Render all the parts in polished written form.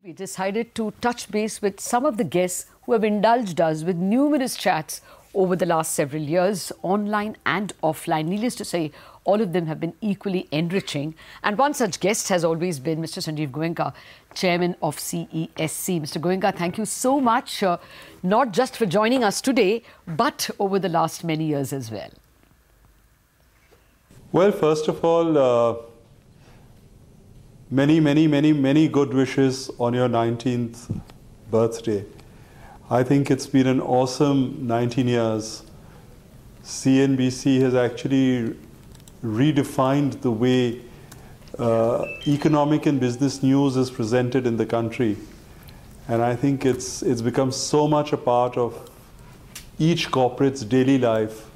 We decided to touch base with some of the guests who have indulged us with numerous chats over the last several years, online and offline. Needless to say, all of them have been equally enriching. And one such guest has always been Mr. Sanjiv Goenka, Chairman of CESC. Mr. Goenka, thank you so much, not just for joining us today, but over the last many years as well. Well, first of all, many good wishes on your 19th birthday. I think it's been an awesome 19 years. CNBC has actually redefined the way economic and business news is presented in the country. And I think it's become so much a part of each corporate's daily life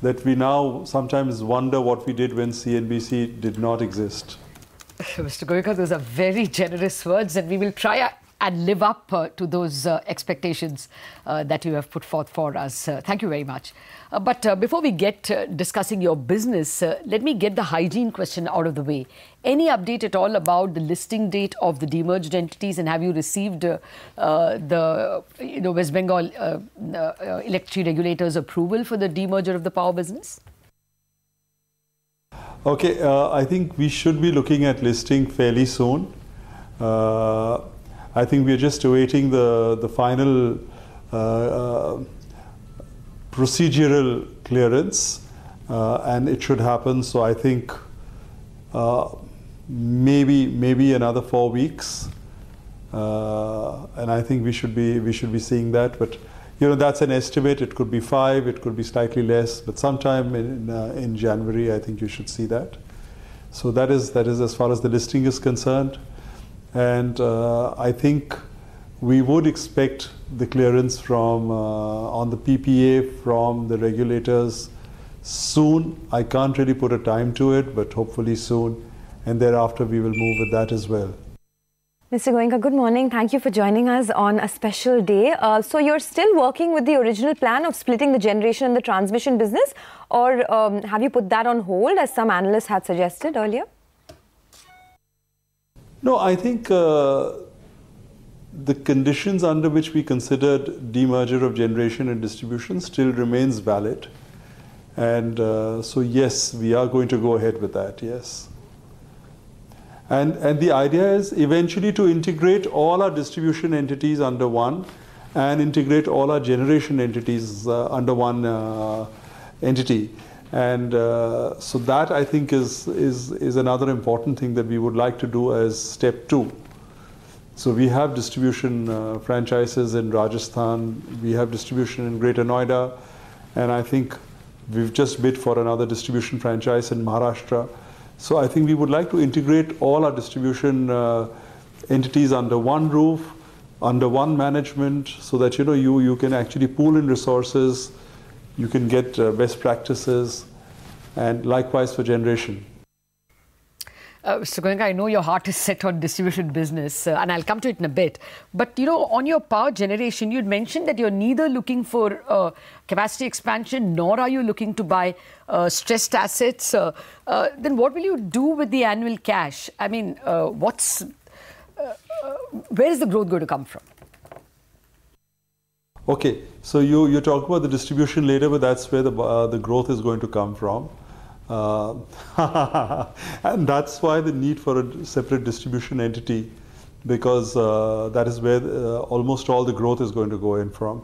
that we now sometimes wonder what we did when CNBC did not exist. Mr. Goenka, those are very generous words, and we will try and live up to those expectations that you have put forth for us. Thank you very much. But before we get discussing your business, let me get the hygiene question out of the way. Any update at all about the listing date of the demerged entities, and have you received the West Bengal electricity regulator's approval for the demerger of the power business? Okay, I think we should be looking at listing fairly soon. I think we are just awaiting the final procedural clearance, and it should happen. So I think maybe another 4 weeks, and I think we should be seeing that. But that's an estimate. It could be 5, it could be slightly less, but sometime in January, I think you should see that. So that is as far as the listing is concerned. And I think we would expect the clearance from on the PPA from the regulators soon. I can't really put a time to it, but hopefully soon. And thereafter, we will move with that as well. Mr. Goenka, good morning. Thank you for joining us on a special day. So you're still working with the original plan of splitting the generation and the transmission business, or have you put that on hold, as some analysts had suggested earlier? No, I think the conditions under which we considered demerger of generation and distribution still remains valid. And so yes, we are going to go ahead with that, yes. And the idea is eventually to integrate all our distribution entities under one and integrate all our generation entities under one entity. And so that, I think, is another important thing that we would like to do as step 2. So we have distribution franchises in Rajasthan, we have distribution in Greater Noida, and I think we've just bid for another distribution franchise in Maharashtra. So I think we would like to integrate all our distribution entities under one roof, under one management, so that you can actually pool in resources, you can get best practices, and likewise for generation. Mr. Goenka, I know your heart is set on distribution business, and I'll come to it in a bit. But, on your power generation, you'd mentioned that you're neither looking for capacity expansion, nor are you looking to buy stressed assets. Then what will you do with the annual cash? I mean, where is the growth going to come from? Okay, so you talk about the distribution later, but that's where the growth is going to come from. And that's why the need for a separate distribution entity, because that is where almost all the growth is going to go in from.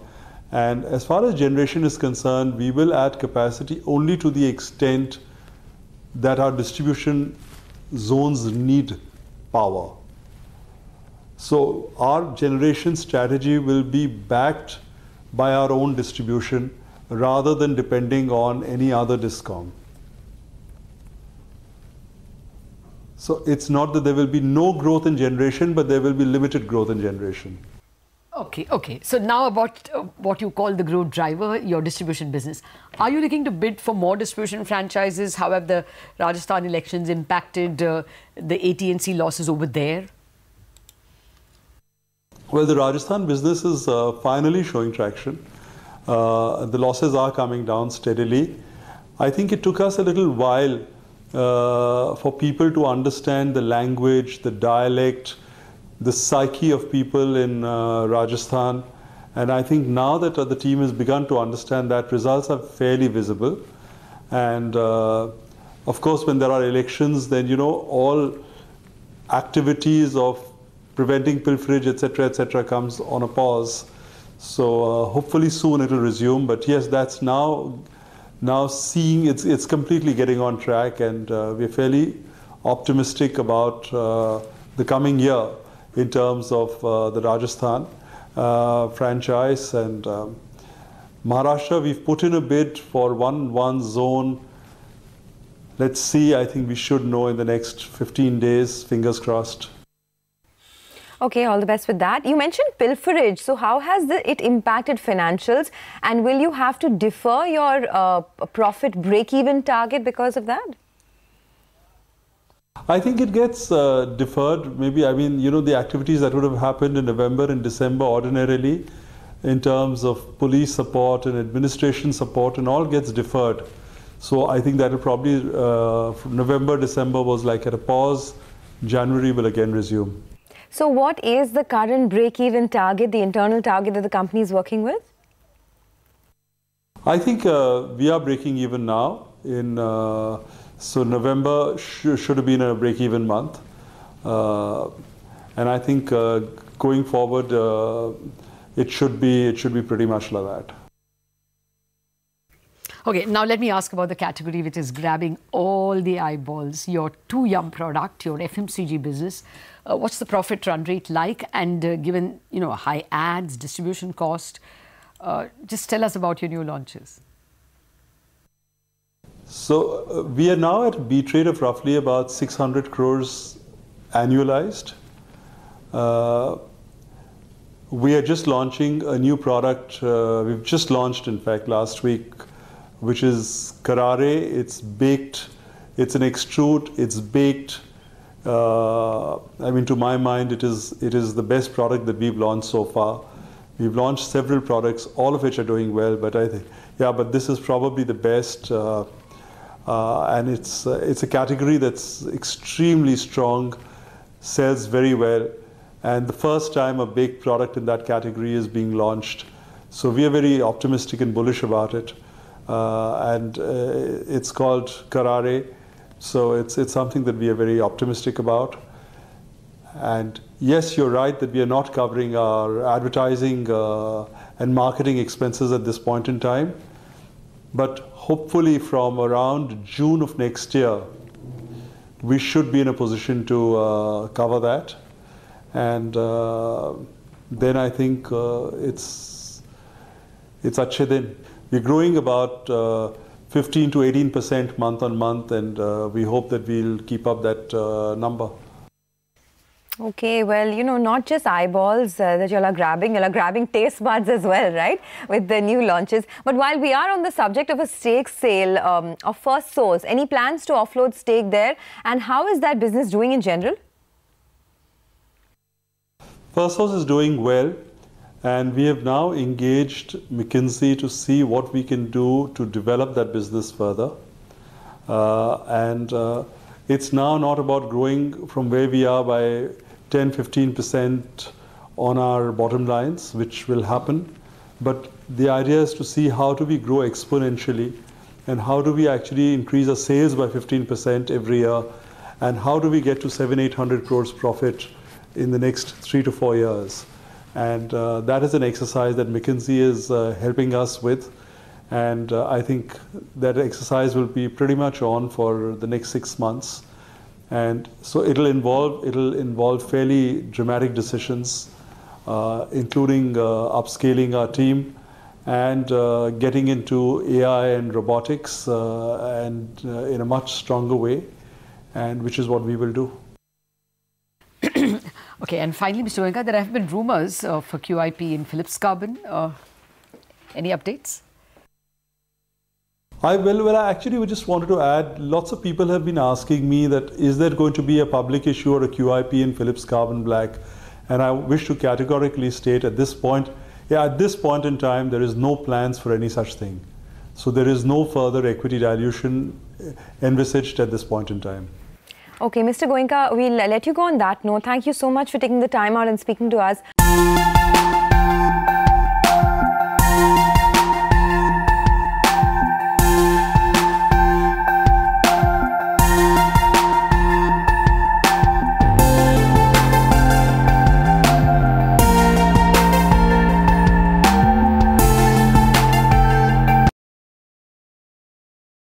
And as far as generation is concerned, we will add capacity only to the extent that our distribution zones need power. So our generation strategy will be backed by our own distribution rather than depending on any other DISCOM. So it's not that there will be no growth in generation, but there will be limited growth in generation. Okay. So now about what you call the growth driver, your distribution business. Are you looking to bid for more distribution franchises? How have the Rajasthan elections impacted the AT&C losses over there? Well, the Rajasthan business is finally showing traction. The losses are coming down steadily. I think it took us a little while for people to understand the language, the dialect, the psyche of people in Rajasthan. And I think now that the team has begun to understand that, results are fairly visible. And of course, when there are elections, then, you know, all activities of preventing pilferage, etc., comes on a pause. So hopefully soon it will resume. But yes, that's now seeing it's completely getting on track, and we're fairly optimistic about the coming year in terms of the Rajasthan franchise. And Maharashtra, we've put in a bid for one zone. Let's see, I think we should know in the next 15 days, fingers crossed. Okay, all the best with that. You mentioned pilferage. So how has it impacted financials, and will you have to defer your profit break-even target because of that? I think it gets deferred. Maybe, I mean, you know, the activities that would have happened in November and December ordinarily in terms of police support and administration support and all gets deferred. So I think that will probably, November, December was like at a pause. January will again resume. So what is the current break-even target, the internal target that the company is working with? I think we are breaking even now. So November should have been a break-even month. And I think going forward, it should be pretty much like that. Okay, now let me ask about the category which is grabbing all the eyeballs, your 2Yum product, your FMCG business. What's the profit run rate like? And given, you know, high ads, distribution cost, just tell us about your new launches. So we are now at a beat rate of roughly about 600 crores annualized. We are just launching a new product. We've just launched, in fact, last week, which is Karare. It's baked. It's an extrude. It's baked. I mean, to my mind, it is the best product that we've launched so far. We've launched several products, all of which are doing well. But I think, yeah, but this is probably the best. And it's a category that's extremely strong, sells very well, and the first time a baked product in that category is being launched. So we are very optimistic and bullish about it. And it's called Karare. So it's something that we are very optimistic about. And yes, you're right that we are not covering our advertising and marketing expenses at this point in time. But hopefully from around June of next year, we should be in a position to cover that. And then I think it's achhe din. We're growing about 15 to 18% month on month, and we hope that we'll keep up that number. Okay, well, you know, not just eyeballs that you're grabbing taste buds as well, right, with the new launches. But while we are on the subject of a stake sale of First Source, any plans to offload stake there? And how is that business doing in general? First Source is doing well, and we have now engaged McKinsey to see what we can do to develop that business further. It's now not about growing from where we are by 10-15% on our bottom lines, which will happen. But the idea is to see how do we grow exponentially, and how do we actually increase our sales by 15% every year, and how do we get to 700-800 crores profit in the next 3 to 4 years. And that is an exercise that McKinsey is helping us with. And I think that exercise will be pretty much on for the next 6 months. And so it'll involve fairly dramatic decisions, including upscaling our team and getting into AI and robotics and in a much stronger way, and which is what we will do. Okay, and finally, Mr. Goenka, there have been rumors for QIP in Philips Carbon. Any updates? Well, actually, we just wanted to add, lots of people have been asking me that is there going to be a public issue or a QIP in Philips Carbon Black? And I wish to categorically state at this point in time, there is no plans for any such thing. So there is no further equity dilution envisaged at this point in time. Okay, Mr. Goenka, we'll let you go on that note. Thank you so much for taking the time out and speaking to us.